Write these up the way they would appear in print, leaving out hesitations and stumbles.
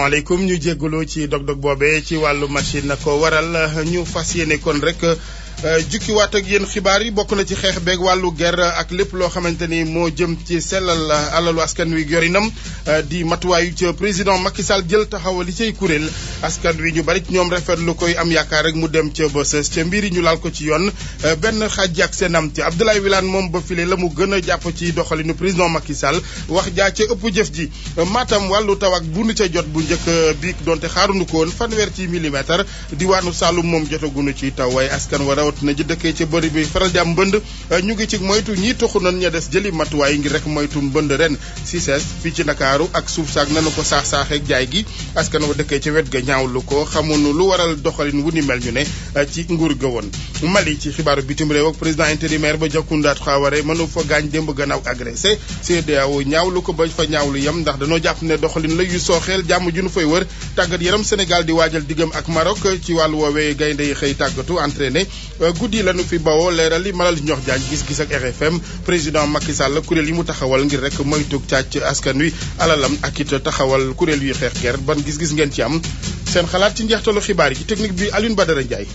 maaleykum ñu jégalu ci dog-dog boobee ci wàllu machine ko waral ñu fas yéene kon rek jukkiwaat ak yéen xibaar yi bokk na ci xeex beeg wàllu guerre ak lépp loo xamante ni moo jëm ci sellal alalu askan wi yorinam di matuwaayu ca président Macky Sall jël taxawal li cay kuréel askan wi ñu bari ñoom rafetlu koy am yaakaar rek mu dem ca ba sës ca mbir yi ñu laal ko ci yoon benn xaaj ak seen am ci Abdoulaye Wilane moom ba file la mu gën a jàpp ci doxalinu président Macky Sall wax jaa ca ëpp jëf ji Matam wàllu taw ak bu nu ca jot bu njëkk bi donte xaaruñu ko woon fanweer ci millimètre diwaanu Saloum moom jotaguñu ci taw waaye askan wa rawat na ji dëkkee ca bëri bi faral di am mbënd ñu ngi ci moytu ñii toxu nan ña des jëli matuwaay ngir rek moytu mbënd ren si sees fii ci Ndakaaru ak suuf saak nanu ko saax-saaxeeg jaay gi askan wa dëkkee ca wet ga ñaawlu ko xamuñu lu waral doxalin wu ni mel ñu ne ci nguur ga woon Mali ci xibaaru bitim réew ak président intérimaire ba Jakundaat Xaaware mënu fa gaañ démb gannaaw agressé CEDEAO ñaawlu ko ba fa ñaawlu yam ndax dañoo jàpp ne doxalin la yu sooxeel jàmm ju nu fay wër tàggat yaram Sénégal di waajal diggam ak Maroc ci wàllu woowee gaynde yi xëy tàggatu entraîné guddi lañu fi bawoo leeral li malal ñox jaañ gis-gis ak RFM président Macky Sall kuréel yi mu taxawal ngir rek moytug càcc askan wi alalam ak it taxawal kuréel yuy xeex ger ban gis-gis ngeen ci am seen xalaat ci njeextalu xibaar yi ci technique bi Alioune Badara Ndiaye.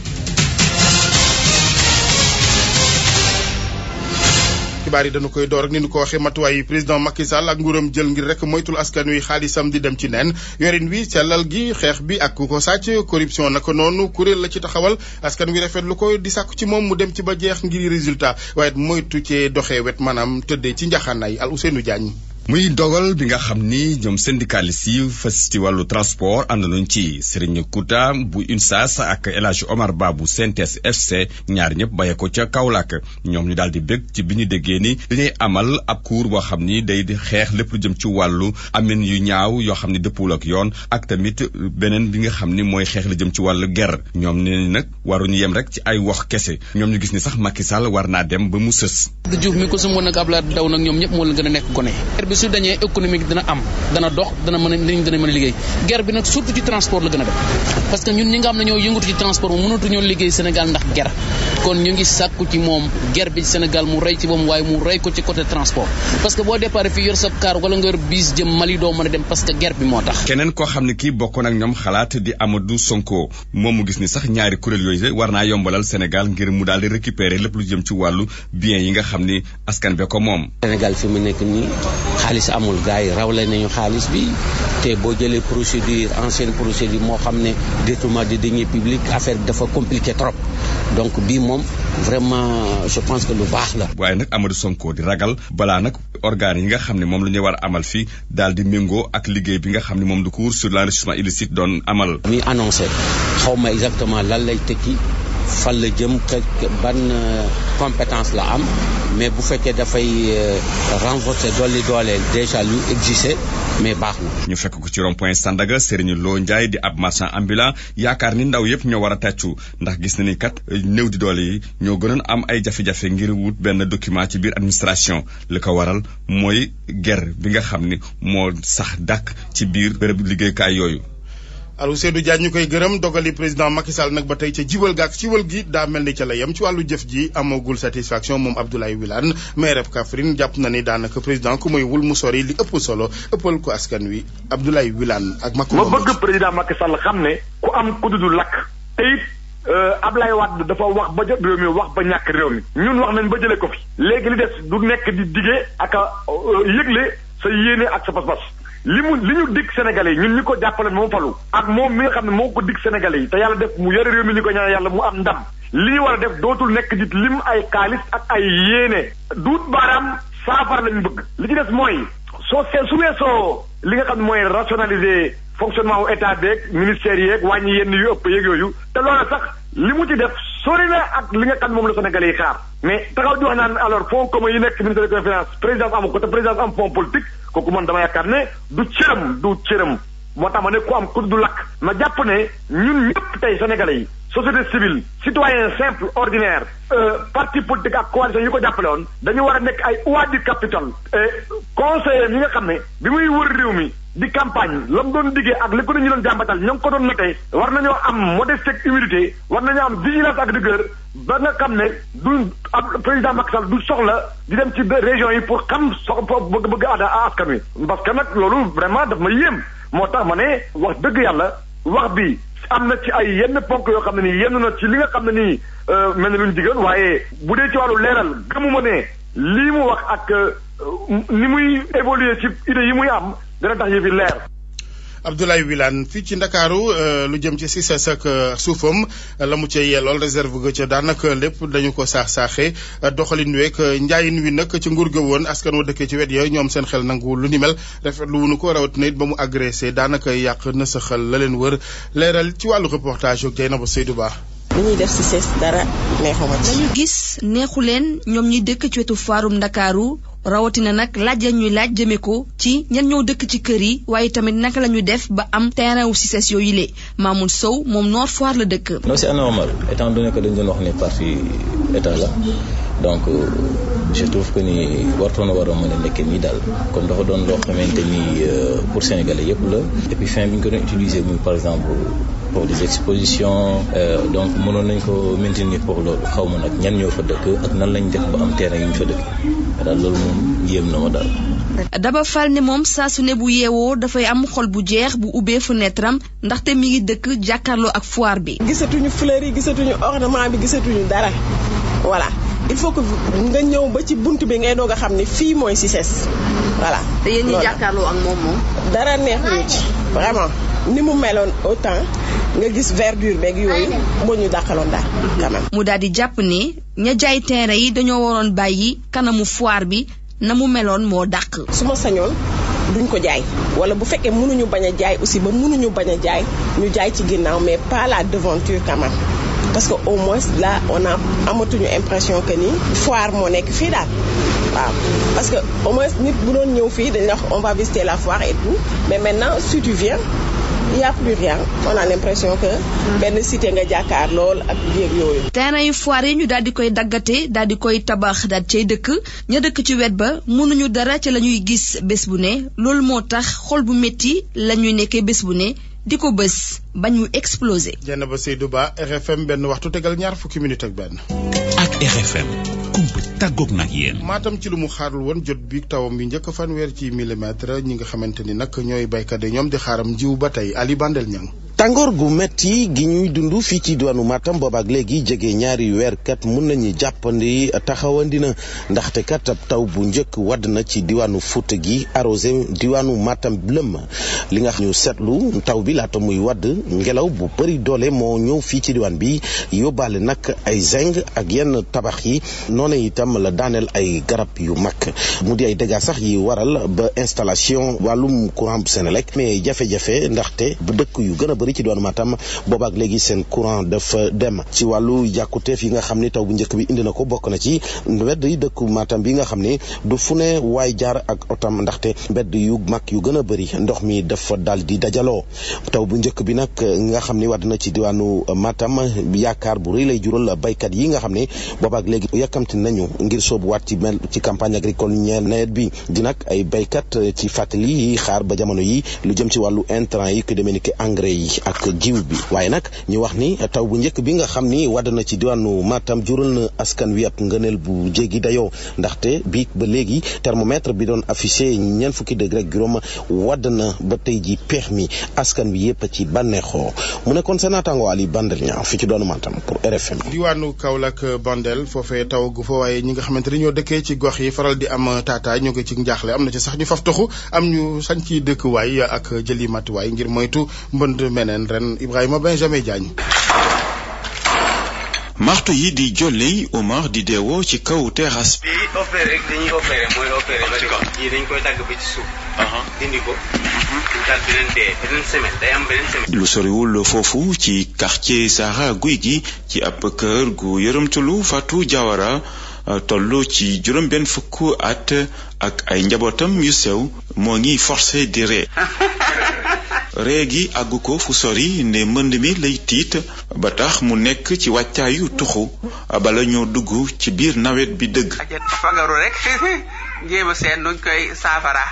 xibaar yi dañu koy door ak ni ñu ko waxee matuwaay yi président Macky Sall ak nguuram jël ngir rek moytul askan wi xaalisam di dem ci neen yorin wi sellal gi xeex bi ak ku ko sàcc corruption naka noonu kuréel la ci taxawal askan wi rafetlu ko di sàkku ci moom mu dem ci ba jeex ngir résultat waaye moytu cee doxee wet maanaam tëddee ci njaxaanaay Al Ousseynou Diagne. muy dogal bi nga xam ni ñoom syndicalistes yi fas ci wàllu transport ànd nañ ci Serigne Kouta bu UNSAS ak El Hadj Omar Ba bu CNTS FC ñaar ñëpp bàyyee ko ca Kaolack ñoom ñu daal di bég ci bi ñu déggee ni dañuy amal ab cours boo xam ni day di xeex lépp lu jëm ci wàllu amin yu ñaaw yoo xam ni dëppul ak yoon ak tamit beneen bi nga xam ni mooy xeex la jëm ci wàllu guerre ñoom nee nag waruñu yem rek ci ay wax kese ñoom ñu gis ni sax Macky Sall war naa dem ba mu sës. Diouf mi ko sumboon nag Abdoulaye Daw nag ñoom ñëpp moo leen gën a nekk gone su dañee économique dina am dana dox dana mën a liggéey guerre bi nag surtout ci transport la gën a def parce que ñun ñi nga xam ne ñoo yëngatu ci transport moom mënatu ñoo liggéey Sénégal ndax guerre kon ñu ngi sàkku ci moom guerre bi Sénégal mu rey ci moom waaye mu rey ko ci côté transport parce que boo départ fii yor sa car wala nga yor bis jëm Mali doo mën a dem parce que guerre bi moo tax. keneen koo xam ne kii bokkoon ak ñoom xalaat di Amadou Sonko moom mu gis ni sax ñaari kuréel yooyu war naa yombalal Sénégal ngir mu daal di récupérer lépp lu jëm ci wàllu bien yi nga xam ni askan be ko moom. Sénégal fi mu nekk nii xaalis amul gars yi rawle nañu xaalis bi te boo jëlee procédure ancienne procédure moo xam ne détournement de deniers publics affaire bi dafa compliqué trop donc bii moom vraiment je pense que lu baax la. waaye nag Amadou Sonko di ragal balaa nag organes yi nga xam ne moom la ñuy war a amal fii daal di méngoo ak liggéey bi nga xam ne moom du cour sur l'enrichissement illicite doon amal. muy annoncé xaw ma exactement lan lay tekki fan la jëm ban compétence la am mais bu fekkee dafay renforcer dolli dooleel déjà lu existé mais baax na. ñu fekk ko ci rond-point Sandaga Serigne Lo Ndiaye di ab marchand ambulant yaakaar ni ndaw yëpp ñoo war a tàccu ndax gis na ni kat néew di doole yi ñoo gënoon am ay jafe-jafe ngir wut benn document ci biir administration li ko waral mooy guerre bi nga xam ni moo sax dàkk ci biir bërëb liggéeykaay yooyu. Alou Seydou Diagne ñu koy gërëm dogali président Macky Sall nag ba tey ca jiwal gaak ciwal gi daa mel ni ca la yem ci wàllu jëf ji amagul satisfaction moom Abdoulaye Wilane maire Kaffrine jàpp na ni daanaka président ku muy wul mu sori li ëpp solo ëppal ko askan wi Abdoulaye Wilane ak Macky. ma bëgg président Macky Sall xam ne ku am ku dudu lakk te it Ablaye Wade dafa wax ba jot réew mi wax ba ñàkk réew mi ñun wax nañ ba jëlee ko fi léegi li des du nekk di digee ak a yëgle sa yéene ak sa pas-pas li ñu dig Sénégalais yi ñun ñi ko jàppale moom falu ak moom mi nga xam ne moo ko dig Sénégalais yi te yàlla def mu yore réew mi ñu ko ñaan yàlla mu am ndam li ñu war a def dootul nekk di lim ay kaalis ak ay yéene duut baaraam saafara lañu bëgg li ci des mooy su weesoo li nga xam ne mooy rationaliser fonctionnement wu état beeg ministère yeeg wàññi yenn yu ëpp yeeg yooyu te loolu sax li mu ci def sori na ak li nga xam ne moom la Sénégalais yi xaar mais taxaw di wax naan alors fonds commun yi nekk ministère de finance présidence amu ko te présidence am fonds politique kooku man dama yaakaar ne du cëram moo tax ma ne ku am ku du lakk ma jàpp ne ñun ñëpp tey Sénégalais yi société civile citoyen simple ordinaire parti politique ak coalition yi ko jàppale woon dañu war a nekk ay oie du capital conseiller yi nga xam ne bi muy wër réew mi di campagne la mu doon diggee ak li ko ñu doon jàmbatal ñoo ngi ko doon notee war nañoo am modestie ak humilité war nañoo am vigilance ak rigueur ba nga xam ne du président Macky Sall du soxla di dem ci région yi pour xam bëgg askan wi parce que nag loolu vraiment daf ma yéem moo tax ma ne wax dëgg yàlla wax bi am na ci ay yenn ponk yoo xam ne nii yenn na ci li nga xam ne nii mel na lu ñu digal waaye bu dee ci wàllu leeral gëmuma ne lii mu wax ak ni muy évoluer ci idée yi muy am dana tax yëfi leer. Abdoulaye Wilane fii ci Ndakaaru lu jëm ci CICES ak suufam la mu cay yellool réserve ga ca daanaka lépp dañu ko saaxee doxalin week njaayin wi nag ci nguur ga woon askan wa dëkkee ci wet ya ñoom seen xel nangu lu ni mel rafetlu wuñu ko rawatina it ba mu agressé daanaka yàq na sa xel la leen wër leeral ci wàllu reportage ak Dieynaba Seydou Ba. li ñuy def CICES dara neexuma ci. lañu gis neexu leen ñoom ñi dëkk ci wetu faarum Ndakaaru rawatina nag laaj ya ñuy laaj jëme ko ci ñan ñoo dëkk ci kër yi waaye tamit naka la ñu def ba am terrain wu CICES yooyu le Mamoun Sow moom Nord Foire la dëkk. non c'est anormal étant donné que dañ doon wax ne parti état la donc je trouve que ni wartoon a war a mën a nekk nii daal comme dafa doon loo xamante ni pour Sénégalais yëpp la et puis fin bi ñu ko doon utiliser muy par exemple pour des expositions donc mënoon nañ ko maintenir pour loolu xaw ma nag ñan ñoo fa dëkk ak nan lañ def ba am terrain yu ñu fa dëkk daal loolu moom yéem na ma daal. Daba Fall ne moom saa su ne bu yeewoo dafay am xol bu jeex bu ubbee fenêtre am ndaxte mi ngi dëkk jàkkaarloo ak foire bi. gisatuñu fleurs yi gisatuñu ornement bi gisatuñu dara voilà il faut que nga ñëw ba ci bunt bi ngay doog a xam ne fii mooy CICES voilà. te yéen ñi jàkkaarloo ak moom. dara neexuñu ci vraiment ni mu meloon autant nga gis verdure beeg yooyu moo ñu dàqaloon daal quand même. mu daal di jàpp ne ña jaay terrain yi dañoo waroon bàyyi kanamu foire bi na mu meloon moo dàq. su ma sañoon duñ ko jaay wala bu fekkee mënuñu bañ a jaay aussi ba mënuñu bañ a jaay ñu jaay ci ginnaaw mais pas la devanture quand même parce que au moins là on a amatuñu impression que ni foire moo nekk fii daal waaw parce que au moins nit bu doon ñëw fii dañ la wax on va visiter la foire et tout mais maintenant si tu viens il y a plus rien on a l'impression que benn cité nga jàkkaar lool ak biir yooyu. terrain yu foire yi ñu daal di koy daggate daal di koy tabax daal cay dëkk ña dëkk ci wet ba mënuñu dara ci la ñuy gis bés bu ne loolu moo tax xol bu métti la ñuy nekkee bés bu ne di ko bés bañ mu explosé. Dieynaba Seydou Ba RFM benn waxtu tegal ñaar fukki minute ak benn. ak RFM kumpa tàggoog nag yéen. Matam ci lu mu xaarul woon jot bi tawam bi njëkk fanweer ci millimètre ñi nga xamante ni nag ñooy baykat yi ñoom di xaaram jiw ba tey Ali Bandel Niang. tàngoor gu metti gi ñuy dund fii ci diwaanu Matam boobaak léegi jege ñaari weer kat mun nañu jàppandi taxawandi na ndaxte kat ab taw bu njëkk wadd na ci diwaanu Fouta gi arrosé diwaanu Matam lëm li nga xam ñu seetlu taw bi laata muy wadd ngelaw bu bëri doole moo ñëw fii ci diwaan bi yóbbaale nag ay zeng ak yenn tabax yi noonu itam la daaneel ay garab yu mag mu di ay dégâts sax yi waral ba installation wàllum courant bu Senelec mais jafe-jafe ndaxte bu dëkk yu gën a bëri ci diwaanu Matam boobaak léegi seen courant dafa dem ci wàllu yàkkuteef yi nga xam ni taw bu njëkk bi indi na ko bokk na ci mbedd yi dëkku Matam bi nga xam ni du fu ne waay jaar ak otam ndaxte mbedd yu mag yu gën a bëri ndox mi dafa dal di dajaloo taw bu njëkk bi nag nga xam ni wadd na ci diwaanu Matam yaakaar bu rëy lay jural baykat yi nga xam ne boobaak léegi yàkkamti nañu ngir soobuwaat ci campagne agricole ñeel nawet bi di nag ay baykat ci fàttali yi xaar ba jamono yi lu jëm ci wàllu intrant yi ku demee ni ki engrais yi ak jiw bi waaye nag ñu wax ni taw bu njëkk bi nga xam ni wadd na ci diwaanu Matam jural na askan wi ab ngëneel bu jéggi dayoo ndaxte bi ba léegi thermomètre bi doon affiché ñeent fukki degré ak juróom wadd na ba tey ji peex mi askan wi yëpp ci bànneexoo mu nekkoon seen naataango Ali Bandel ñaa fi ci doonu Matam pour RFM. diwaanu Kaolack Bandel foofee taw gu fa waaye ñi nga xamante ni ñoo dëkkee ci gox yi faral di am taataay ñu ngi ci njaaxle am na ci sax ñu faf toxu am ñu sañ ci dëkkuwaay ak jëli matuwaay ngir moytu mbënd meneen ren Ibrahima Benjamin Diagne. marto yi di jolle Omar di deewoo ci kaw terrasse bi. dañuy opéré mooy opéré ba di ko ñii dañ koy dagg ba ci suuf. dindi ko. daal beneen semaine day am beneen semaine. lu soriwul foofu ci quartier Sahara Guy gi ci ab kër gu yërëmtalu Fatou Diawara tollu ci juróom benn fukk at ak ay njabootam yu sew moo ngi forcé di ree ree gi àggu ko fu sori ne mbënd mi lay tiit ba tax mu nekk ci wàccaayu tuxu bala ñoo dugg ci biir nawet bi dëgg. fagaru rek jéem a seet nuñ koy saafara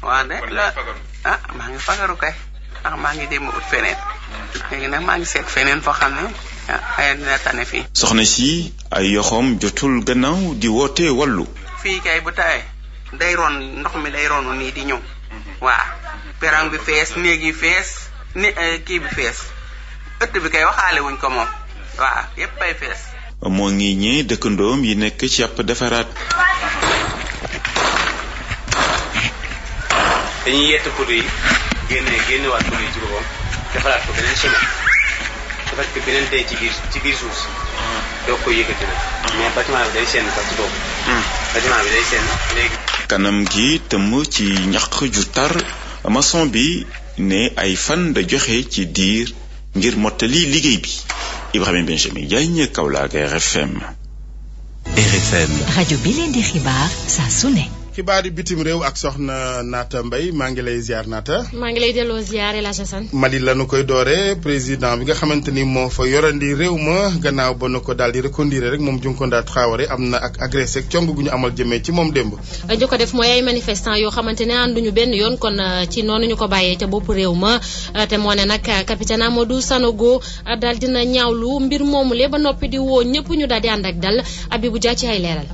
waaw de maa ngi fagaru kay ndax maa ngi dem ut feneen léegi nag maa ngi seet feneen foo xam ne ay dina tane fii. soxna si ay yoxoom jotul gannaaw di woote wallu. fii kay bu tawee day ron ndox mi day ronu nii di ñëw waaw perang bi fees néeg yi fees kii bi fees ëtt bi kay waxaale wuñ ko moom waaw yépp ay fees. moo ngi ñee dëkkandoom yi nekk ci ab defaraat. dañuy yett poteau yi génnewaat poteau yi ci boppam defaraat ko beneen chemin defaraat ko beneen day ci biir suuf si doo ko yëkkati nag mais bâtiment bi day seen sax ci bopp bâtiment bi day seen léegi. kanam gi tëmm ci ñaq ju tar maçon bi ne ay fan da joxe ci diir ngir mottali liggéey bi. Ibrahima Benjamin Diagne Kaolack RFM. rajo bi leen di xibaar saa su ne. xibaar yi bitim réew ak soxna Naata Mbaye maa ngi lay ziar Naata. maa ngi lay delloo ziar El Hadj Assane. Mali la nu koy dooree président bi nga xamante ni moo fa yorandi réew ma gannaaw ba nu ko daal di reconduire rek moom Junkonda Traoré am na ak agressé ak cong gu ñu amal jëmee ci moom démb. ñu ko def mooy ay manifestants yoo xamante ne ànduñu benn yoon kon ci noonu ñu ko bàyyee ca bopp réew ma te moo ne nag capitaine Amadou Sanogo daal dina ñaawlu mbir moomule ba noppi di woo ñëpp ñu daal di ànd ak dal Abibou Dia ci ay leeral.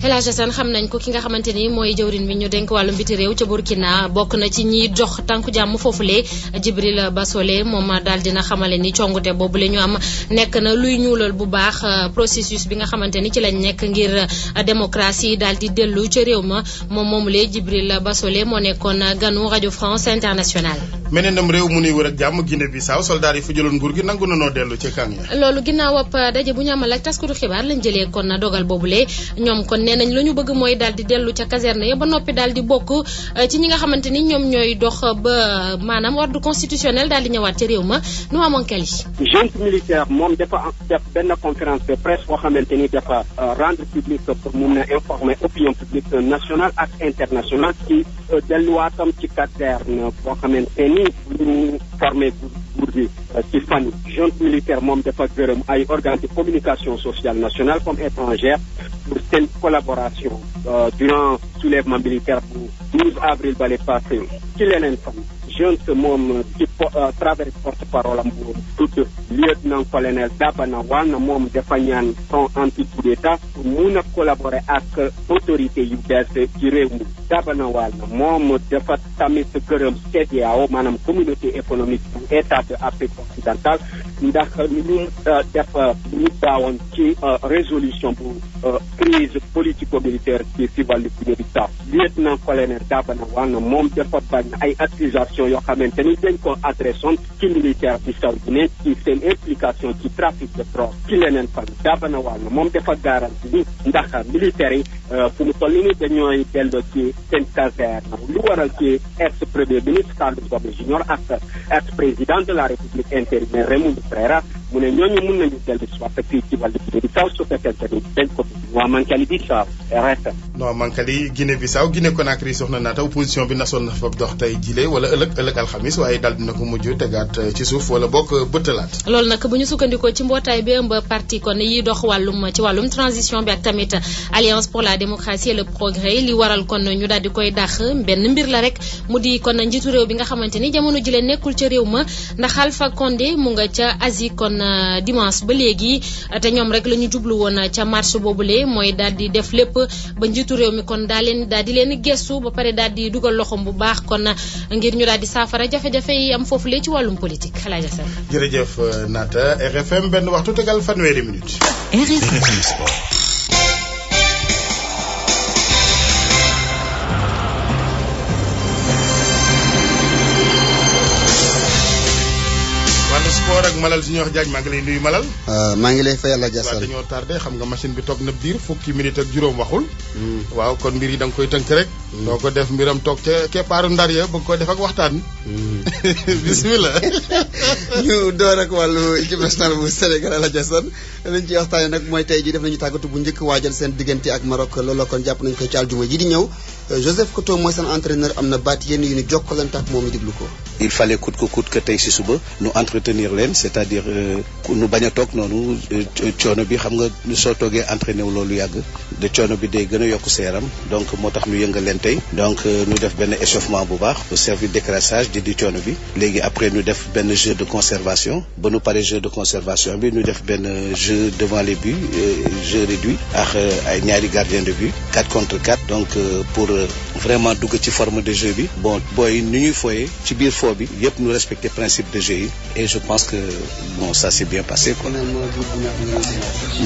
El Hadj Assane xam nañ ko ki nga xamante ni mooy jëwrin bi ñu dénk wàllum biti réew ca Burkina bokk na ci ñiy dox tànku jàmm foofule Djibril Basolé moom daal dina xamale ni congute boobu la ñu am nekk na luy ñuulal bu baax processus bi nga xamante ni ci lañ nekk ngir démocratie daal di dellu ca réew ma moom moomulee Djibril Basolé moo nekkoon ganu rajo France Internationale. meneenam réew mu nuy wër ak jàmm Guinée Bissau soldat yi fu jëloon nguur gi nangu na noo dellu ci kàng ya. loolu ginnaaw ab daje bu ñu amal ak taskatu xibaar lañ jëlee kon dogal boobule ñoom kon nee nañ la ñu bëgg mooy daal di dellu ca caserne ya ba noppi daal di bokk ci ñi nga xamante ni ñoom ñooy dox ba maanaam ordre constitutionnel daal di ñëwaat ca réew ma nu amoon kali. junte militaire moom dafa def benn conférence de presse boo xamante ni dafa rendre public pour mun a informer opinion publique nationale ak internationale ci delluwaatam ci caserne boo xamante ni ñu formé nguur gi ci fan yi junte militaire moom dafa gërëm ay organes de communication sociale nationale comme étrangère pour seen collaboration durant soulèvement militaire bu 12 avril bale passé ci leneen fan junte moom ci travers porte-parole am bu tudd lieutenant colonel Dabana Wane moom dafa ñaan front anti-coup d'état pour mun a collaborer ak autorité yu bees ci réew mi Dabana Wane moom dafa tamit gërëm CEDEAO maanaam communauté économique bu état de Afrique occidentale ndax ñu def ñu daawoon ci résolution bu crise politico-militaire ci wàllu Guinée-Bissau lieutenant colonel Dabana Wane moom dafa bañ ay accusations yoo xamante ni dañ ko adressoon ci militaire Bissau-Guinée ci seen implication ci trafic de drogue ci leneen fan Dabana Wane moom dafa garanti ni ndax militaires yi fu mu toll nii dañooy delloo ci seen caserne lu waral ci ex premier ministre Carlos Gomes Junior ak ex président de la république intérimaire Raimundo Freira mu ne ñooñu mun nañu dellu si waat fii ci wàllu Guinée-Bissau su fekkente ni dañ ko waa Mankali Bissau RFM. non Mankali Guinée-Bissau Guinée-Conakry soxna naata opposition bi nasoon na fa dox tey jile wala ëllëg alxamis waaye daal dina ko mujj tegaat ci suuf wala bokk bëttalaat. loolu nag bu ñu sukkandikoo ci mbootaay bi ëmb parti kon yi dox ci wàllum transition bi ak tamit alliance pour la démocratie et le progrès li waral kon ñu daal di koy dàq benn mbir la rek mu di kon njiitu réew bi nga xamante ni jamono jile nekkul ca réew ma ndax Alpha Condé mu nga ca Asie kon dimanche ba léegi te ñoom rek la ñu jublu woon ca marche boobule mooy daal di def lépp ba njiitu réew mi kon daal di leen gestu ba pare daal di dugal loxoom bu baax kon ngir ñu daal di saafara jafe-jafe yi am foofu lee ci wàllum politique xalaat sa. jërëjëf Naata RFM benn waxtu tegal fanweeri minute. RFM Sport. sport ak Malal Junior Diagne maa ngi lay nuyu Malal. maa ngi lay fayal la jasal. waaw dañoo tardé xam nga machine bi toog na biir fukki minute ak juróom waxul. waaw kon mbir yi da nga koy tënk rek. doo ko def mbiram toog ca keppaaru ndar ya bëgg ko def ak waxtaan. bisimilah. ñu door ak wàllu équipe nationale bu Sénégal El Hadj Assane liñ ci waxtaanee nag mooy tey jii def nañu tàggatu bu njëkk waajal seen diggante ak Maroc looloo kon jàpp nañu ko ci aljuma ji di ñëw Joseph Koto mooy seen entraîneur am na baat yenn yu ñu jokkalante ak moom ñu déglu ko. il fallait coûte que coûte que tey si suba nu entretenir leen c'est-à-dire nu bañ a toog noonu coono bi xam nga soo toogee entraîné wu loolu yàgg de coono bi day gën a yokk sa yaram donc moo tax ñu yëngal leen tey donc ñu def benn échauffement bu baax pour servir d'écrasage di coono bi léegi après ñu def benn jeu de conservation ba nu pare jeu de conservation bi ñu def benn jeu devant les buts jeu réduit ak ay ñaari gardien de but 4 contre 4 donc pour vraiment dugg ci forme de jeu bi bon booy ni ñuy foyee ci biir foo bi yëpp ñu respecter principe de jeu yi et je pense que bon ça s'est bien passé quoi.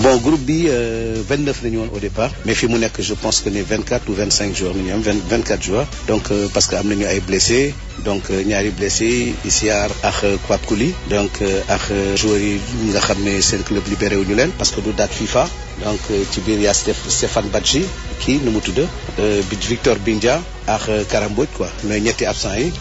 bon groupe bi 29 la ñu woon au départ mais fi mu nekk je pense que ni 24 ou 25 joueurs la ñu am 24 joueurs donc parce que am nañu ay blessés donc ñaari blessés Isiar ak Kwapkuli donc ak joueurs yi nga xam ne seen club libéré wu ñu leen parce que du date FIFA donc ci biir yaa Stéphane Badji kii nu mu tudd Victor Bindia ak Karamboj quoi mais ñetti absent yi.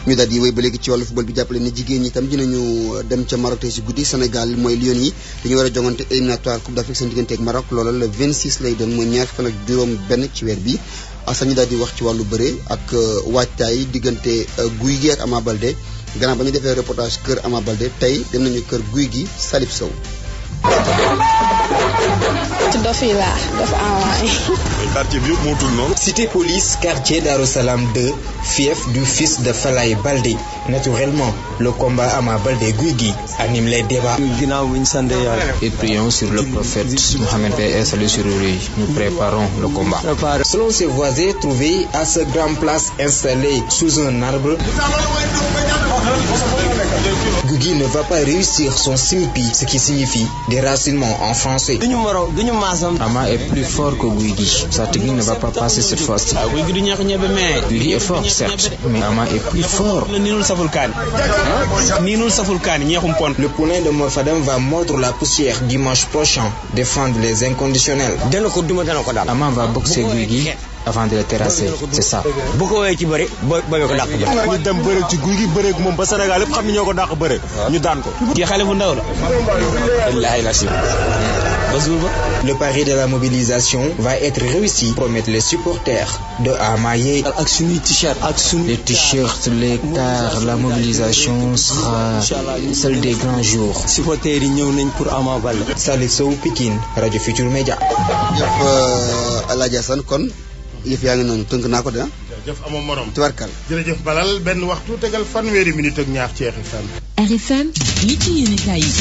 ñu daal di wéy ba léegi ci wàllu football bi jàppale ni jigéen ñi itam dinañu dem ca Maroc tey si guddi Sénégal mooy Lions yi dañu war a jongante éliminatoire Coupe d'Afrique seen diggante ak Maroc loola le 26 lay doon mooy ñaar fan ak juróom benn ci weer bi Assane ñu daal di wax ci wàllu bëre ak waajtaay diggante Guy gi ak Ama Baldé gannaaw ba ñu defee reportage kër Ama Baldé tey dem nañu kër Guy gi Salif Sow. ci dof yi laa dof envoyé. quartier bi yëpp moo tudd noonu. Cité police quartier Darussalam 2 fief du fils de Falaye Baldé naturellement le combat Ama Baldé Guy gi anime les débats. ginnaaw bi ñu sant yàlla. et prions sur le prophète Mohammed paix et salut sur lui. Nous préparons le combat. Selon ses voisins trouvés à ce grand place installé sous un arbre. Guy ne va pas réussir son simpi, ce qui signifie déracinement en français. Ama est plus fort que Guy. Sa technique ne va pas passer cette fois-ci. Guy est fort, certes, mais Ama est plus fort. Le poulain de Morfadam va mordre la poussière dimanche prochain, défendre les inconditionnels. Ama va boxer Guy avant de le terrasser, c'est ça. ñu dem bëre ci Guy gi bëre ak moom ba Sénégal yëpp xam ne ñoo ko dàq bëre ñu daan ko. kii xale bu ndaw la. Le pari de la mobilisation va être réussi, promettent les supporters de Amaye. Les t-shirts, les tares, la mobilisation sera celle des grands jours. supporters yi ñëw nañ pour Ama Baldé. Salif Sow, Pikine, Radio Futur Média. El Hadj Assane kon yëf yaa ngi noonu tënk naa ko de jërëjëf amoo morom. tubarkal. jërëjëf Balal benn waxtu tegal fanweeri minute ak ñaar ci RFM. RFM li ci yéenekaay yi.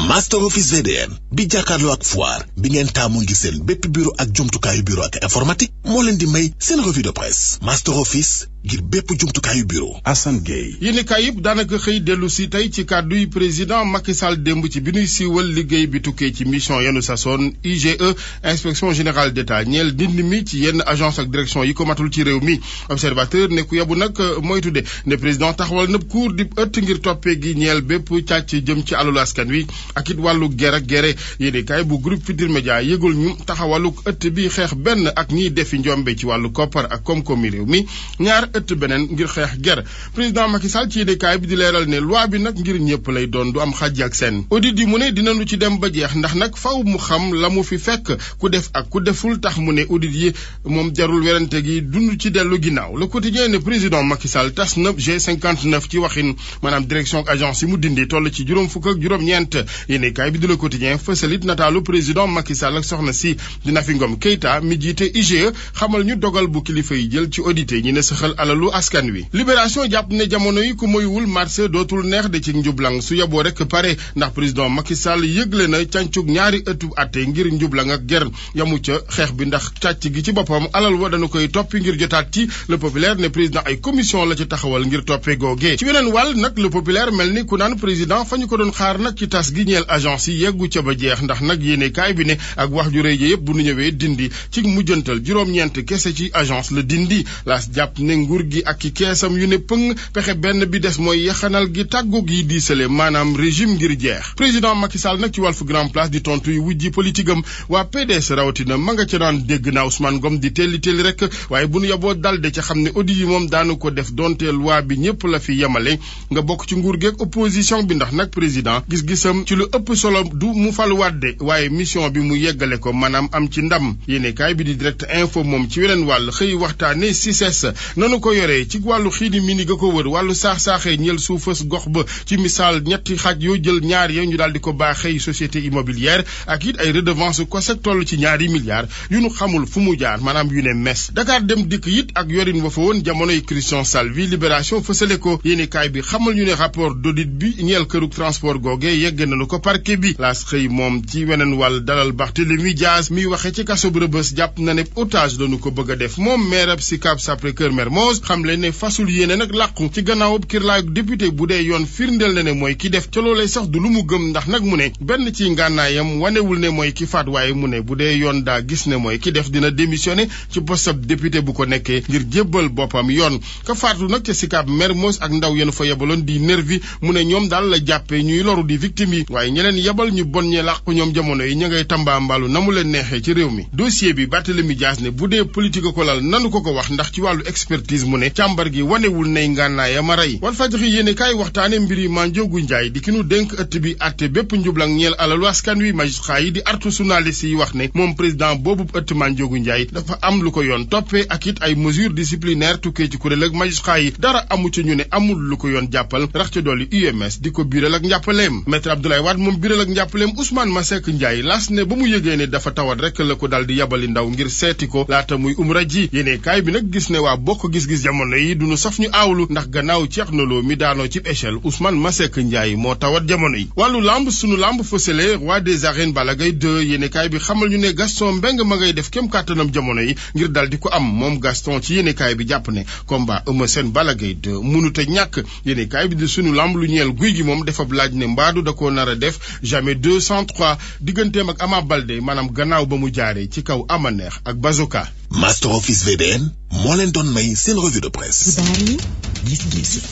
Master Office VDM bi jàkkaarloo ak foire bi ngeen taamu ngi seen bépp bureau ak jumtukaayu bureau ak informatique moo leen di may seen revue de presse Master Office ngir bépp jumtukaayu bureau. Assane Gueye. yéenekaay yëpp daanaka xëy dellu si tey ci kàdduy président Macky Sall démb ci bi ñuy siiwal liggéey bi tukkee ci mission yenu sasoon IGE inspection générale d'État ñeel dindi mi ci yenn agence ak direction yi ko matul ci réew mi observateur ne ku yabu nag mooy tudde ne président taxawal nëb cour di ëtt ngir toppee gi ñeel bépp càcc jëm ci alalu askan wi ak it wàllu ger ak gere yéenekaay bu groupe Futurs Médias yëgul ñu taxawalu ëtt bi xeex benn ak ñiy defi njombe ci wàllu koppar ak koom-koomi réew mi ñaar ëtt beneen ngir xeex ger président Macky Sall ci yéenekaay bi di leeral ne loi bi nag ngir ñëpp lay doon du am xàjj ak seen audit yi mu ne dinañu ci dem ba jeex ndax nag faw mu xam la mu fi fekk ku def ak ku deful tax mu ne audit yi moom jarul werante gi dund ci dellu ginnaaw le quotidien ne président Macky Sall tas na G59 ci waxin maanaam direction ak agence yi mu dindi toll ci juróom fukk ak juróom-ñeent yéenekaay bi di le quotidien fësalit nataalu président Macky Sall ak soxna si di Nafi Ngom Keïta mi jiite IGE xamal ñu dogal bu kilifa yi jël ci audité ñi ne saxal alalu askan wi libération jàpp ne jamono yi ku moywul marché dootul neex de ci njublang su yeboo rek pare ndax président Macky Sall yëgle na càncug ñaari ëttu atte ngir njublang ak ger yamu ca xeex bi ndax càcc gi ci boppam alal wa dañu koy toppi ngir jotaat ci le populaire ne président ay commission la ci taxawal ngir toppee googee ci weneen wàll nag le populaire mel ni ku naan président fa ñu ko doon xaar nag ci tas gi ñeel agence yi yeggu ca ba jeex ndax nag yéene kaay bi ne ak wax ju rëy ji yëpp bu nu ñëwee dindi ci mujjantal juróom-ñeent kese ci agence la dindi laas jàpp ne nguur gi ak i keesam yu ne pëng pexe benn bi des mooy yaxanal gi tàggu gi diisale maanaam régime ngir jeex président Macky Sall nag ci Walf Grand Place di tontu yu wujji politique am waa PDS rawatina ma nga ca daan dégg na Ousmane Ngom di telli rek waaye bu nu yaboo dalde ca xam ne audit yi moom daanu ko def donte loi bi ñëpp la fi yemale nga bokk ci nguur geeg opposition bi ndax nag président gis-gisam ci lu ëpp solo du mu faluwaat de waaye mission bi mu yeggale ko maanaam am ci ndam yéene kaay bi di direct info moom ci weneen wàll xëy waxtaane CICES nanu ko yoree ci wàllu xiini mini ga ko wër wàllu saax-saaxee ñeel suufas gox ba ci misaal ñetti xaaj yoo jël ñaar ya ñu daal di ko baaxee société immobilière ak it ay redevance COSEC toll ci ñaari milliards yu nu xamul fu mu jaar maanaam yu ne mes Dakar dem dikk it ak yorin wa fa woon jamonoy Christian Salvi libération fësale ko yéene kaay bi xamal ñu ne rapport d'audit bi ñeel kërug transport googe yegg nañu ko parquet bi laas xëy moom ci weneen wàll dalal Barthélémy Dias miy waxe ci kaso bu Rebeuss jàpp na ne otage dañu ko bëgg a def moom maire ab Sicap Sacré-Cœur Mermoz xam le ne fasul yéene nag làqu ci gannaawub kirlaayu député bu dee yoon firndeel na ne mooy ki def ca loolee sax du lu mu gëm ndax nag mu ne benn ci ngànnaayam wanewul ne mooy ki faat waaye mu ne bu dee yoon daa gis ne mooy ki def dina démissionné ci postab député bu ko nekkee ngir jébbal boppam yoon ka faatu nag ca Sicap Mermoz ak ndaw yenu fa yebaloon di nervi mu ne ñoom daal la jàppee ñuy loru di victime yi waaye ñeneen yebal ñu bon ñe làqu ñoom jamono yi ña ngay tambaambalu na mu leen neexee ci réew mi dossier bi Barthélémy Dias ne bu dee politique ko lal nanu ko wax ndax ci wàllu expertise mu ne càmbar gi wanewul nay ngànnaaya ma rey Walfadjri yéene kaay waxtaane mbiri Mandiogu Ndiaye di ki nu dénk ëtt bi atte bépp njublang ñeel alalu askan wi magistrat yi di artu journaliste yi wax ne moom président boobu ëtt Mandiogu Ndiaye dafa am lu ko yoon toppee ak it ay mesures disciplinaires tukkee ci kuréel ak magistrat yi dara amu ci ñu ne amul lu ko yoon jàppal rax ca dolli UMS di ko biral ak njàppaleem maître Abdoulaye Wade moom biral ak njàppaleem Ousmane Masseck Ndiaye las ne ba mu yëgee ne dafa tawat rek la ko dal di yabali ndaw ngir seeti ko laata muy umra ji yéene kaay bi nag gis ne waa bokk gis-gis jamono yi duñu saf ñu aawlu ndax gannaaw Thierno Lo mi daanoo ci échelle Ousmane Masseck Ndiaye moo tawat jamono yi wàllu lamb sunu lamb fësale roi des arènes Balla Gaye 2 yéene kaay bi xamal ñu ne Gaston Mbengue ma ngay def kem kàttanam jamono yi ngir dal di ko am moom Gaston ci yéene kaay bi jàpp ne combat Eumeu Sène Balla Gaye 2 mënut a ñàkk yéene kaay bi di sunu lamb lu ñeel guy gi moom dafa laaj ne mbaadu da koo nar a def jamais 203 digganteem ak Ama Baldé maanaam gannaaw ba mu jaaree ci kaw Ama Neex ak Bazoka. Master Office VDN moo leen doon may seen revue de presse.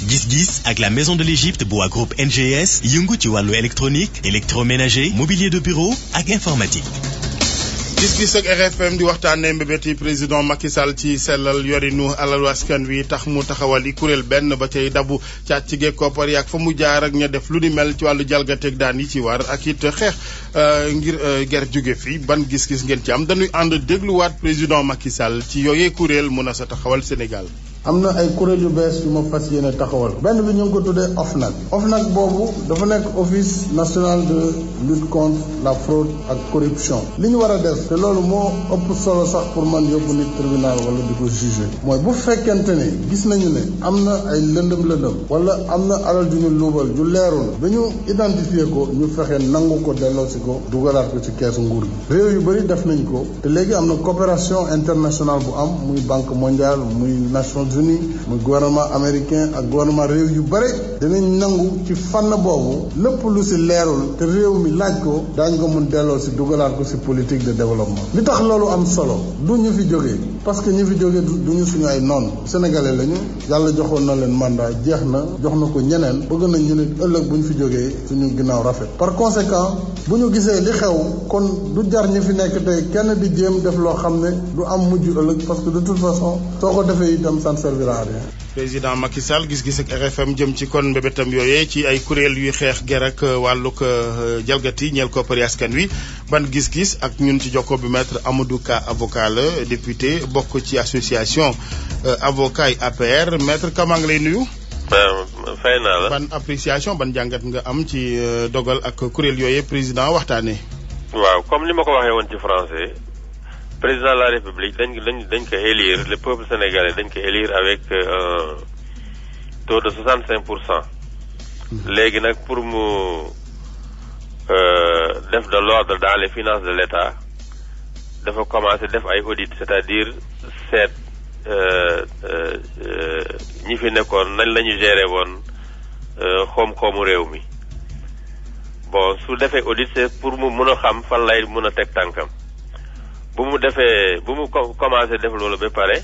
Gis-gis ak la maison de l'Égypte bu waa groupe NGS yëngu ci wàllu électronique électroménager mobilier de bureau ak informatique. gis-gis ak RFM di waxtaanee mbébéti président Macky Sall ci sellal yorinu alalu askan wi tax mu taxawal yi kuréel benn ba cay dabu càcc geeg koppar yi ak fa mu jaar ak ña def lu ni mel ci wàllu jalgateeg daan yi ci war ak it xeex ngir ger jóge fi ban gis-gis ngeen ci am dañuy ànd dégluwaat président Macky Sall ci yooyee kuréel mën a sa taxawal Sénégal. am na ay kuréel yu bees yu ma fas yéene taxawal benn bi ñu ngi ko tuddee OFNAC boobu dafa nekk office national de lutte contre la fraude ak corruption li ñu war a def te loolu moo ëpp solo sax pour man yóbbu nit tribunal wala di ko juger mooy bu fekkente ne gis nañu ne am na ay lëndëm wala am na alal ju ñu luubal ju leerul ba ñu identifier ko ñu fexe nangu ko delloosi ko dugalaat ko ci keesu nguur gi réew yu bëri def nañ ko te léegi am na coopération internationale bu am muy banque mondiale muy Nations Unies muy gouvernement américain ak gouvernement réew yu bare dinañ nangu ci fànn boobu lépp lu si leerul te réew mi laaj ko daañ ko mun delloo si dugalaat ko si politique de développement li tax loolu am solo du ñu fi jógee parce que ñu fi jógee du ñu suñu ay noon sénégalais lañu yàlla joxoon na leen mandat jeex na jox na ko ñeneen bëgg nañ ñu nit ëllëg bu ñu fi jógee suñu ginnaaw rafet par conséquent bu ñu gisee li xew kon du jar ñi fi nekk tey kenn di jéem def loo xam ne du am mujj ëllëg parce que de toute façon soo ko defee itam ça ne servira à rien. président Macky Sall gis-gis ak RFM jëm ci kon mbébétam yooyee ci ay kuréel yuy xeex ger ak wàllug jalgati ñeel koppari askan wi ban gis-gis ak ñun ci jokko bi maître Amadou Ka avocat la député bokk ci association avocat yi APR maître Ka maa ngi lay nuyu. fay naa la. ban appréciation ban jàngat nga am ci dogal ak kuréel yooyee président waxtaanee. waaw comme ni ma ko waxee woon ci français. président de la République dañ ko élire le peuple sénégalais dañ ko élire avec un taux de 65%. léegi nag pour mu def de l'ordre dans les finances de l'État dafa commencer def ay audit c'est-à-dire seet ñi fi nekkoon nañ la ñu gérer woon koom-koomu réew mi bon su defee audit c'est pour mu mën a xam fan lay mën a teg tànkam. bu mu commencé def loolu ba pare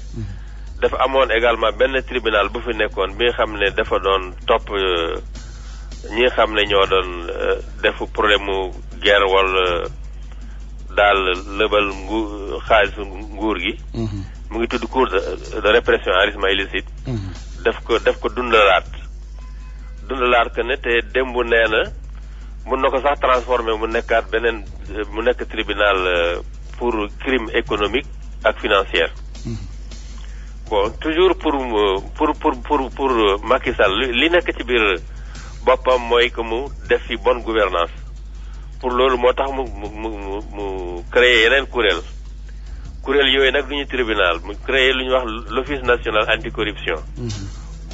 dafa amoon également benn tribunal bu fi nekkoon bi nga xam ne dafa doon topp ñi nga xam ne ñoo doon def problème mu guerre wala daal lëbal xaalisu nguur gi. mu ngi tudd cour de répression enrichissement illicite. daf ko dundalaat que ne te démb nee na mun na ko sax transformer mu nekkaat beneen mu nekk tribunal pour crime économique ak financier. bon toujours pour Macky Sall li nekk ci biir boppam mooy que mu def fi bonne gouvernance pour loolu moo tax mu créer yeneen kuréel yooyu nag du ñu tribunal mu créer lu ñuy wax l'office national anticorruption.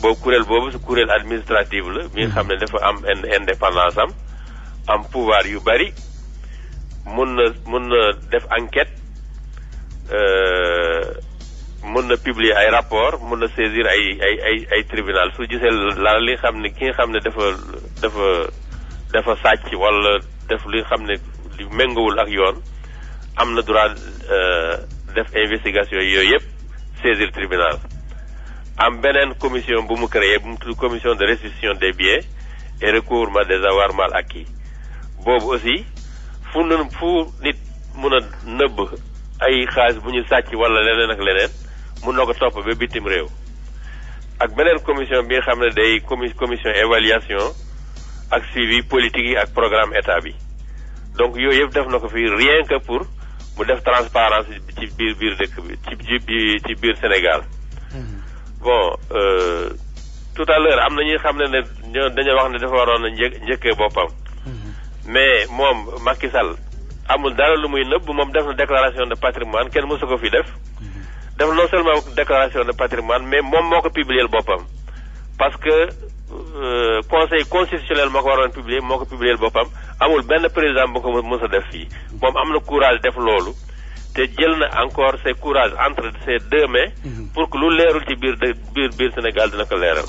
boobu kuréel boobu su kuréel administratif la mi nga xam ne dafa am indépendance am pouvoir yu bari mun na def enquête mun na publier ay rapport mun na saisir ay tribunal su gisee la li xam ne ki nga xam ne dafa sàcc wala def li nga xam ne li méngawul ak yoon am na droit def investigation yooyu yëpp saisir tribunal. am beneen commission bu mu créé bu mu tudd commission de restitution des biens et recouvrement des avoirs mal acquis boobu aussi fu nit mun a nëbb ay xaalis bu ñu sàcc wala leneen ak leneen mun na ko topp ba bitim réew. ak beneen commission bi nga xam ne day commission évaluation ak suivi politique yi ak programme état bi donc yooyu yëpp def na ko fii rien que pour mu def transparence ci biir dëkk bi ci biir Sénégal. bon tout à l'heure am na ñuy xam ne dañoo wax ne dafa waroon a njëkkee boppam. mais moom Macky Sall amul dara lu muy nëbb moom def na déclaration de patrimoine kenn mësu ko fi def. def non seulement déclaration de patrimoine mais moom moo ko publier boppam parce que conseil constitutionnel moo ko waroon publier moo ko publier boppam amul benn président bu ko mës a def fii moom am na courage def loolu te jël na encore ses courage entre ses deux mains pour que lu leerul ci biir Sénégal dina ko leeral.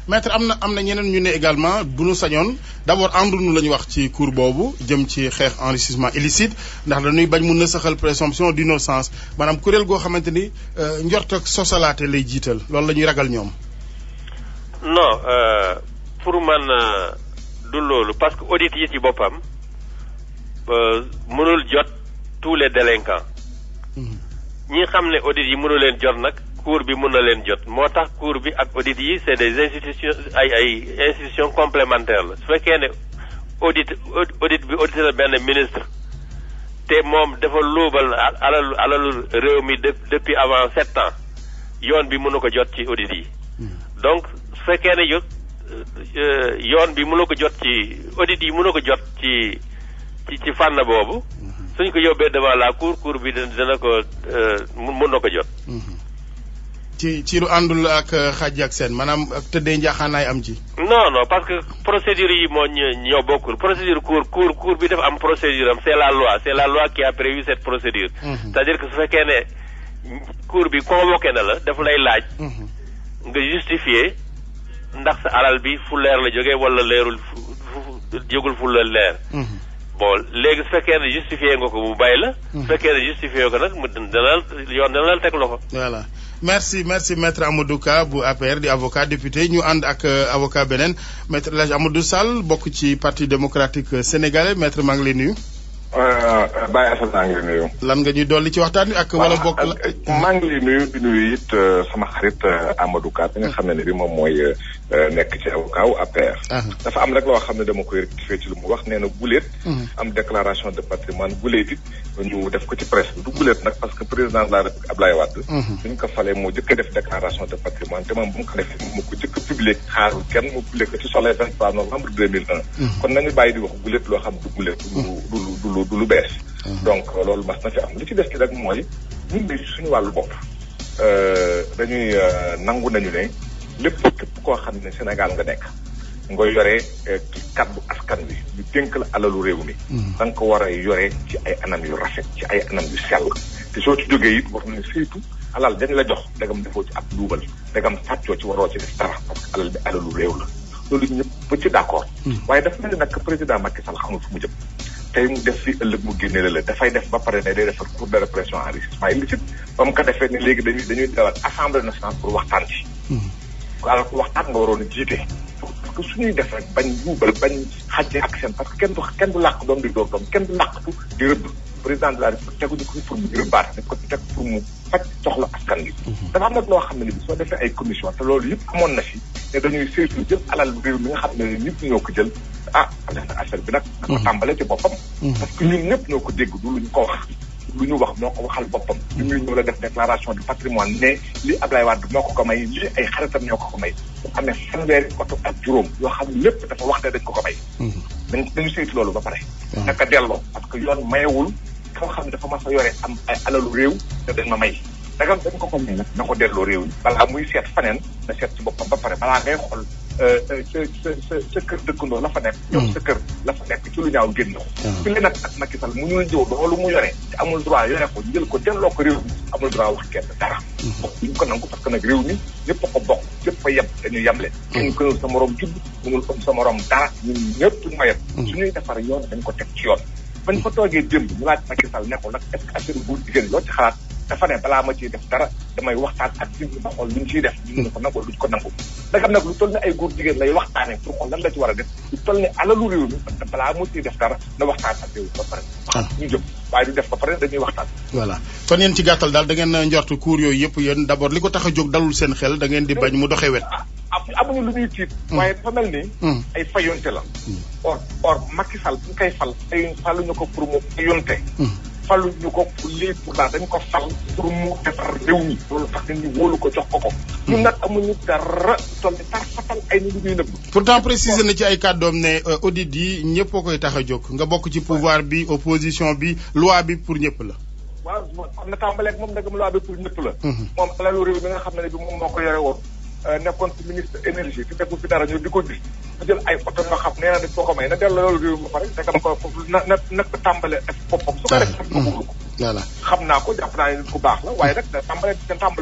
maître am na ñeneen ñu ne également bu nu sañoon d'abord àndunu la ñu wax ci cour boobu jëm ci xeex enrichissement illicite ndax dañuy bañ mun na saxal présomption d'innocence maanaam kuréel goo xamante ni njort ak sosalaate lay jiital loolu la ñuy ragal ñoom. non pour man du loolu parce que audit yi ci boppam mënul jot tous les délinquants ñi xam ne audit yi mënul leen jot nag. cour bi mën na leen jot moo tax cour bi ak audit yi c'est des institutions ay institutions complémentaires la su fekkee ne audit bi audité na benn ministre te moom dafa luubal alalu réew mi depuis avant 7 ans yoon bi mën na ko jot ci audit yi donc su fekkee ne yoon bi mën na ko jot ci audit yi mën na ko jot ci fànn boobu suñ ko yóbbee devant la cour bi dana ko mën na ko jot. ci lu àndul ak xaaj ak seen maanaam tëddee njaaxaanaay am ci. non parce que procédure yi moo ñoo bokkul procédure cour bi dafa am procédure am c'est la loi qui a prévu cette procédure. c'est-à-dire que su fekkee ne cour bi convoqué na la daf lay laaj. nga justifier ndax sa alal bi fu leer la jógee wala leerul jógul fu la leer. bon léegi su fekkee ne justifié nga ko mu bàyyi la. su fekkee ne justifié ko nag mu dana la teg loxo. voilà merci maître Amadou Ka bu APR di avocat député ñu ànd ak avocat beneen maître El Hadj Amadou Sall bokk ci parti démocratique sénégalais maître maa ngi lay nuyu. Baye Assane maa ngi lay nuyu. lan nga ñuy dolli ci waxtaan wi ak. wala bokk maa ngi lay nuyu di nuyu it sama xarit Amadou Ka bi nga xam ne bi moom mooy nekk ci avocat wu APR. dafa am rek loo xam ne dama koy rectifier ci lu mu wax nee na guléet. am déclaration de patrimoine guléet it ñu def ko ci presse bi du guléet nag parce que président de la République Abdoulaye Wade. suñ ko falee moo jëkk a def déclaration de patrimoine te moom bu mu ko defee mu ko jëkk a publier xaarul kenn mu publier ko ci soleil 23 novembre 2001. kon nañu bàyyi di wax guléet loo xam du guléet du lu bees. donc loolu mas na fi am li ci des ci rek mooy ñun de suñu wàllu bopp dañuy nangu nañu ne lépp képp koo xam ne Sénégal nga nekk nga yore ci kaddu askan wi ñu dénk la alalu réew mi. da nga ko war a yore ci ay anam yu rafet ci ay anam yu sell te soo ci jógee it war nañu saytu alal dañ la jox dagam defoo ci ab luubal dagam sàccoo ci waroo ci def dara parce que alal bi alalu réew la loolu ñëpp ba ci d'accord. waaye dafa mel ni nag président Macky Sall xamul fu mu jëm. tey mu def fi ëllëg mu génne la dafay def ba pare ne day defar cour de répression enrichissement illicite ba mu ko defee ne léegi dañuy dalal assemblée nationale pour waxtaan ci. alors que waxtaan nga waroon a jiite. parce que suñuy def rek bañ buubal bañ xàjjee ak seen parce que kenn du làq doom di dóor doom kenn du làqatu di rëbb président de la République teguñu ko pour mu rëbbaat dañ ko teg pour mu faj soxla askan gi. dafa am nag loo xam ne ni bi soo defee ay commission te loolu yëpp amoon na fi ne dañuy saytu jël alal réew mi nga xam ne ñëpp ñoo ko jël def na affaire bi nag da ko tàmbale ci boppam. parce que ñun ñëpp ñoo ko dégg du lu ñu ko wax. lu ñu wax moo ko waxal boppam. li muy ñëw la def déclaration de patrimoine ne li Ablaye Wade moo ko may li ay xaritam ñoo ko may. bu amee fanweeri oto ak juróom yoo xam ne lépp dafa wax ne dañ ko may. dañu saytu loolu ba pare. naka delloo parce que yoon mayewul koo xam ne dafa mas a yore am ay alalu réew te dañ ma may. dagam dañ ko may nag na ko delloo réew yi balaa muy seet faneen na seet ci boppam ba pare balaa ngay xool sa kër dëkkandoo la fa nekk. yow sa kër la fa nekk ci lu ñaaw génn ko. fi li nag ak Macky Sall mu ñuy jëw loolu mu yore te amul droit yore ko jël ko delloo ko réew mi amul droit wax kenn dara. duñ ko nangu parce que nag réew mi ñëpp a ko bokk ñëpp a yem dañuy yemle. kenn gënul sa morom judd mënul am sa morom dara ñun ñëpp ñu ma yem. suñuy defar yoon dañ ko teg ci yoon. bañ fa toogee démb ñu laaj Macky Sall ne ko nag est-ce que affaire bu jigéen loo ci xalaat dafa ne balaa ma ciy def dara damay waxtaan ak nit ñi ba xool luñ ciy def ñu ne ko nangoo luñ ko nangu. da xam nag lu toll ne ay góor jigéen lay waxtaanee pour xool lan la ci war a def lu toll ne alalu réew mi parce que balaa mu ciy def dara na waxtaan ak réew mi ba pare. ñu jëm waaye du def ba pare dañuy waxtaan. voilà kon yéen ci gàttal daal da ngeen njort cours yooyu yëpp yéen d'abord li ko tax a jóg dalul seen xel da ngeen di bañ mu doxee wet. amuñu lu ñuy tiit. waaye dafa mel ni. ay fayonte la. or Macky Sall bu ñu koy fal faluñu ko pour mu fayonte. faluñu ko pour lii pour daal dañ ko fal pour mu defar réew mi. loolu tax nit ñi wóolu ko jox ko ko. ñun nag amuñu dara toll ni tar fatal ay nit ñuy nëbb. pourtant préciser na ci ay kàddoom ne audit yi ñëpp a koy tax a jóg nga bokk ci pouvoir bi opposition bi loi bi pour ñëpp la. waaw am na tàmbaleeg moom ndegam loi bi pour ñëpp la. moom alalu réew mi nga xam ne bi moom moo ko yore woon. nekkoon ci ministre énergie fi tegu fi dara ñu di ko gis mu jël ay oto nga xam nee na dañ ko may na delloo loolu réew mi ba pare dagam ko na ko tàmbale def boppam su ko def ko bëgg ko voilà xam naa ko jàpp naa ne nit ku baax la waaye nag da tàmbale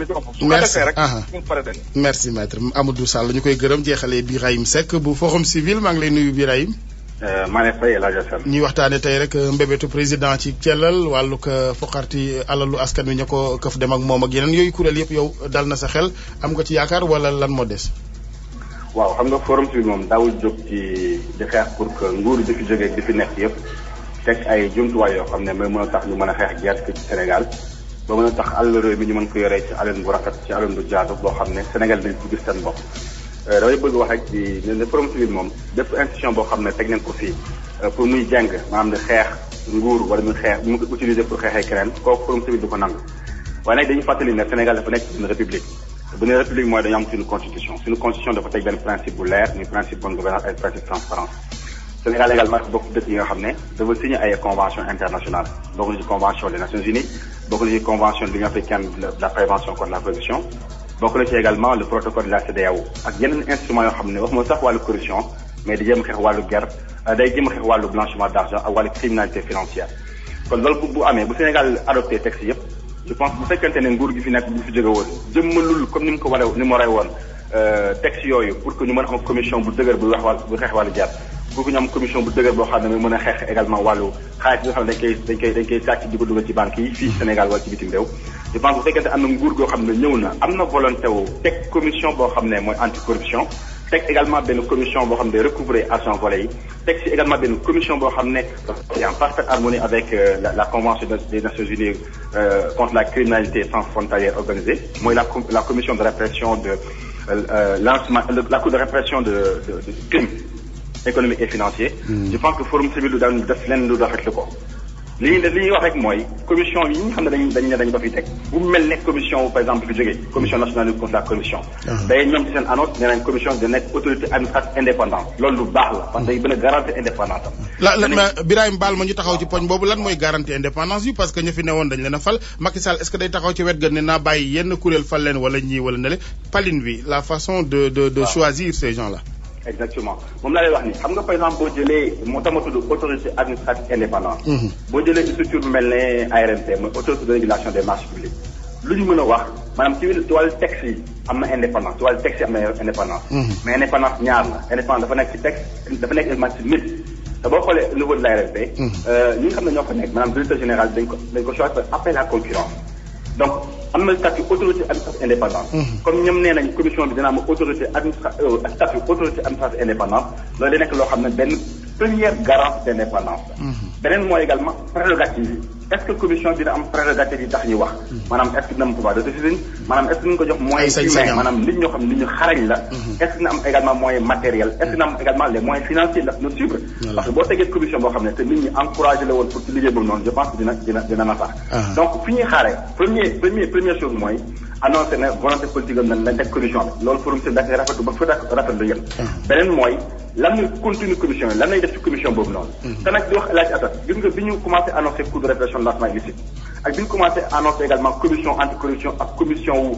ci boppam su ko defee rek ñun pare dañ merci maître Amadou Sall ñu koy gërëm jeexalee Birahim Seck bu Forum Civil maa ngi lay nuyu Birahim maa ngi fay El Hadj Assane ñuy waxtaane tey rek mbébétu président ci cellal wàllu ko foqarti alalu askan wi ña ko këf dem ak moom ak yeneen yooyu kuréel yëpp yow dal na sa xel am nga ci yaakaar wala lan moo des. waaw xam nga Forum Civil moom daawul jóg ci di xeex pour que nguur di fi jógee di fi nekk yëpp teg ay jumtuwaay yoo xam ne mooy mën a tax ñu mën a xeex gerte ci Sénégal ba mën a tax alal réew mi ñu mën ko yoree ci alal bu rafet ci alal bu jaadu boo xam ne Sénégal dañ ko gis seen bopp. damay bëgg wax rek ci ne Forum Civil moom bépp institution boo xam ne teg nañ ko fii pour muy jàng maanaam di xeex nguur wala muy xeex mu ko utiliser pour xeexee keneen kooku Forum Civil du ko nangu waaye nag dañuy fàttali ne Sénégal dafa nekk une république bu ne république mooy dañu am suñu constitution dafa teg benn principe bu leer muy principe bonne gouvernance ak principe transparence Sénégal également dafa bokk dëkk yi nga xam ne dafa signé ay convention internationale bokk na ci convention des Nations Unies bokk na ci convention de l'Union africaine de la prévention contre la corruption bokk na ci également le protocole de la CEDEAO ak yeneen instruments yoo xam ne wax moo sax wàllu corruption mais di jéem a xeex wàllu guerre day jéem a xeex wàllu blanchiment d'argent ak wàllu criminalité financière kon loolu bu amee bu Sénégal adopté texte yëpp je pense bu fekkente ne nguur gi fi nekk bu fi jóge woon jëmmalul comme ni mu ko waree ni mu waree woon texte yooyu pour que ñu mën a am commission bu dëgër bu xeex wàllu guerre pour que ñu am commission bu dëgër boo xam ne mën a xeex également wàllu xaalis bi nga xam ne dañ koy sàcc di ko dugal ci banques yi fii Sénégal wala ci bitim réew je pense bu fekkente am na nguur goo xam ne ñëw na am na volonté wu teg commission boo xam ne mooy anticorruption teg également benn commission boo xam ne recouvrer argent volé yi teg si également benn commission boo xam ne c'est en parfaite harmonie avec la convention des Nations Unies contre la criminalité transfrontalière organisée mooy la commission de répression de la cour de répression de crimes économiques et financiers. Je pense que Forum Civil du daan def leen lu rafetlu ko li ñuy wax rek mooy commission yi nga xam ne dañ ba fi teg bu mel ne commission par exemple fi jógee commission nationale de lutte contre la corruption day ñoom ci seen annonce nee nañ commission de nekk autorité administrative indépendante loolu lu baax la parce que day gën a garantir indépendance am Birahim baal ma ñu taxaw ci poñ boobu lan mooy garantie indépendance yi parce que ña fi newoon dañ leen a fal Macky Sall est-ce que day taxaw ci wet ga ne naa bàyyi yenn kuréel fal leen wala ñii wala nele palin bi la façon de choisir ces gens là. Exactement moom laa lay wax ni xam nga par exemple boo jëlee moo tax ma tudd autorité administrative indépendante. boo jëlee structure bu mel ne ARMP mooy autorité de régulation des marchés publics lu ñu mën a wax maanaam ci wàllu texte yi am na indépendance ci wàllu texte yi am na indépendance. mais indépendance ñaar la indépendance dafa nekk ci texte dafa nekk également ci nit te boo xoolee au niveau de l'ARMP. ñi nga xam ne ñoo fa nekk maanaam directeur général dañ ko choisir après la concurrence donc am na statut autorité administrative indépendante. comme ñoom nee nañ commission bi dina am autorité statut autorité administrative indépendante loolu day nekk loo xam ne benn première garance d' indépendance la. beneen mooy également prérogative yi est ce que commission dina am prérogative yi tax ñu wax maanaam est ce que dina am pouvoir de décision maanaam est ce que ñu ko jox moyens humains maanaam nit ñoo xam ne nit ñu xarañ la est ce que dina am également moyen matériel est ce que dina am également les moyens financiers ndax ñu suivre parce que boo tegee commission boo xam ne te nit ñi encouragé la woon pour ci liggéey boobu noonu je pense que dina na sax donc fi ñuy xaaree première chose mooy annoncé na volonté politique am nañ teg commission bi loolu forum si dafay rafetlu ba fa rafetlu yem beneen mooy lan muy continue commission yi lan lay def ci commission boobu noonu te nag di wax laaj atat gis nga bi ñu commencé annoncé cours de répression de lancement illicite ak bi ñu commencé annoncé également commission anticorruption ak commission wu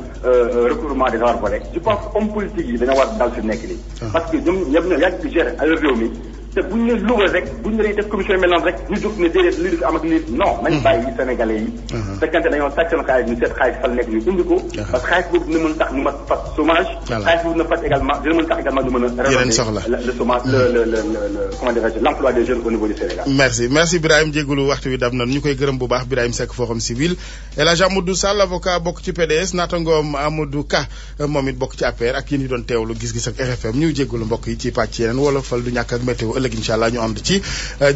recouvrement des avoirs volés je pense que homme politique yi dañoo war dal fi nekk nii parce que ñoom ñëpp ñoo yàgg di gérer alal réew mi te buñ ne luubal rek buñ ne dañuy def commission yi mel noonu rek ñu jóg ne déedéet lii di am ak lii non nañ bàyyi sénégalais yi fekkante dañoo sàcc seen xaalis ñu seet xaalis fal nekk ñu indi ko parce que xaalis boobu dina mën tax ñu mat faj chômage xaalis boobu dina faj également dina mën tax également ñu mën a résorber le chômage le comment dirais-je l'emploi des jeunes au niveau du Sénégal merci Birahim jégalu waxtu wi dab na ñu koy gërëm bu baax Birahim Seck Forum Civil El Hadj Amadou Sall avocat bokk ci PDS naatangoom Amadou Ka moom it bokk ci APR ak yéen ñi doon teewlu gis-gis ak RFM ñu jégalu mbokk yi ci pàcc yeneen wolofal du ñàkk ak météo ëllëg incha allah ñu ànd ci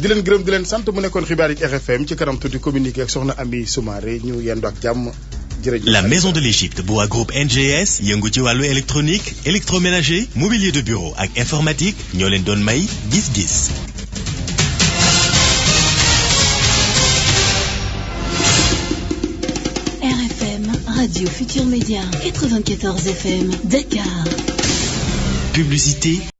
di leen gërëm di leen sant mu nekkoon xibaar yi RFM ci kanam tuuti communiqué ak soxna Ami Soumaré ñu yendu ak jàmm jërëjëf. La Maison de l'Égypte bu waa groupe NGS yëngu ci wàllu électronique électroménager mobilier de bureau ak informatique ñoo leen doon may gis-gis. RFM Radio Futur Média 94 FM Dakar. Publicité